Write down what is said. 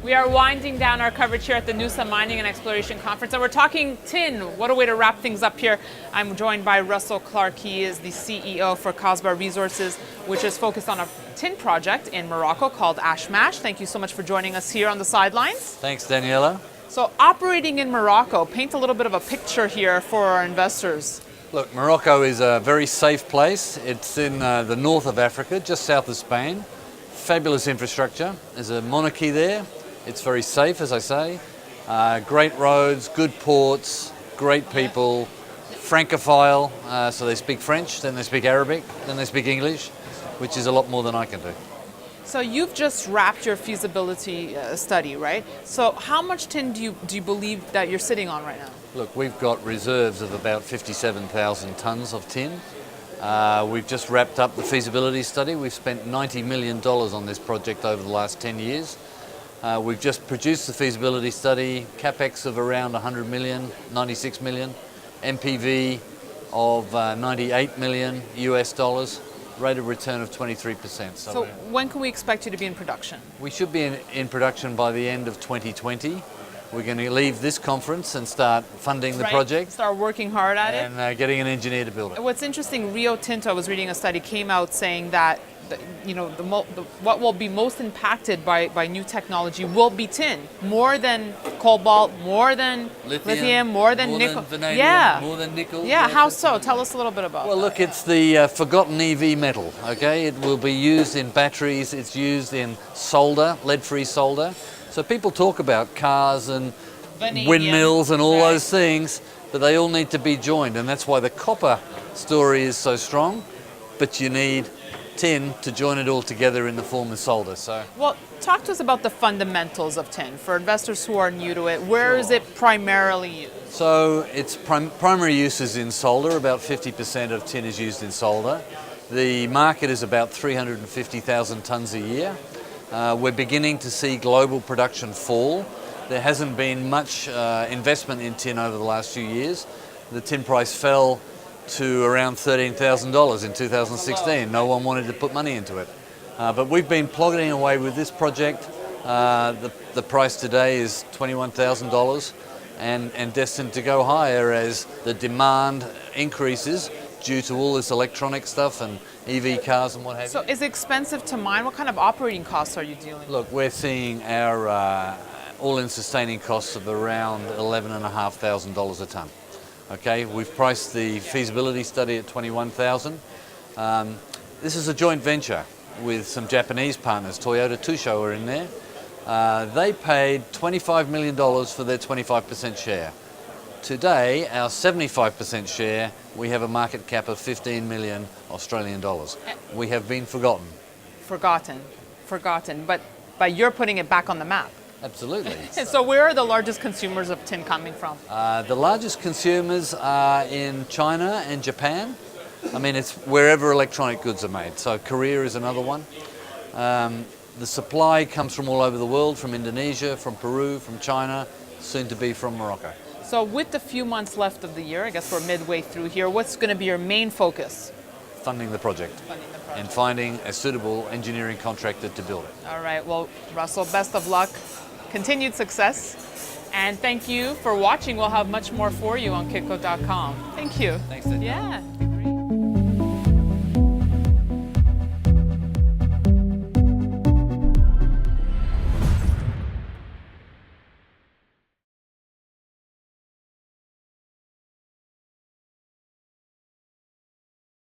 We are winding down our coverage here at the Noosa Mining and Exploration Conference, and we're talking tin. What a way to wrap things up here. I'm joined by Russell Clark. He is the CEO for Kasbah Resources, which is focused on a tin project in Morocco called Ashmash. Thank you so much for joining us here on the sidelines. Thanks, Daniela. So operating in Morocco, paint a little bit of a picture here for our investors. Look, Morocco is a very safe place. It's in the north of Africa, just south of Spain. Fabulous infrastructure. There's a monarchy there. It's very safe, as I say. Great roads, good ports, great people, Francophile, so they speak French, then they speak Arabic, then they speak English, which is a lot more than I can do. So you've just wrapped your feasibility study, right? So how much tin do you believe that you're sitting on right now? Look, we've got reserves of about 57,000 tonnes of tin. We've just wrapped up the feasibility study. We've spent $90 million on this project over the last 10 years. We've just produced the feasibility study, capex of around 100 million, 96 million, NPV of 98 million US dollars, rate of return of 23%. So when can we expect you to be in production? We should be in production by the end of 2020. We're going to leave this conference and start funding the project. Start working hard at it. And getting an engineer to build it. What's interesting, Rio Tinto, I was reading a study, came out saying that what will be most impacted by new technology will be tin, more than cobalt, more than lithium, more than nickel. Than vanadium, more than nickel. Yeah, how so? Tell us a little bit about that. Well, look, it's the forgotten EV metal, okay? It will be used in batteries, it's used in solder, lead-free solder. So people talk about cars and vanadium, windmills and all those things, but they all need to be joined, and that's why the copper story is so strong, but you need tin to join it all together in the form of solder. Well, talk to us about the fundamentals of tin for investors who are new to it. Where is it primarily used? So its primary use is in solder. About 50% of tin is used in solder. The market is about 350,000 tonnes a year. We're beginning to see global production fall. There hasn't been much investment in tin over the last few years. The tin price fell to around $13,000 in 2016. No one wanted to put money into it. But we've been plodding away with this project. The price today is $21,000 and destined to go higher as the demand increases due to all this electronic stuff and EV cars and what have you. So is it expensive to mine? What kind of operating costs are you dealing with? Look, we're seeing our all-in sustaining costs of around $11,500 a tonne. Okay, we've priced the feasibility study at 21,000. This is a joint venture with some Japanese partners. Toyota Tsusho are in there. They paid $25 million for their 25% share. Today, our 75% share, we have a market cap of 15 million Australian dollars. We have been forgotten. Forgotten, but you're putting it back on the map. Absolutely. So where are the largest consumers of tin coming from? The largest consumers are in China and Japan. I mean, it's wherever electronic goods are made. So Korea is another one. The supply comes from all over the world, from Indonesia, from Peru, from China, soon to be from Morocco. So with the few months left of the year, I guess we're midway through here, what's going to be your main focus? Funding the project. And finding a suitable engineering contractor to build it. All right, well, Russell, best of luck, continued success, and thank you for watching. We'll have much more for you on Kitco.com. Thank you. Thanks, Daniela. Yeah.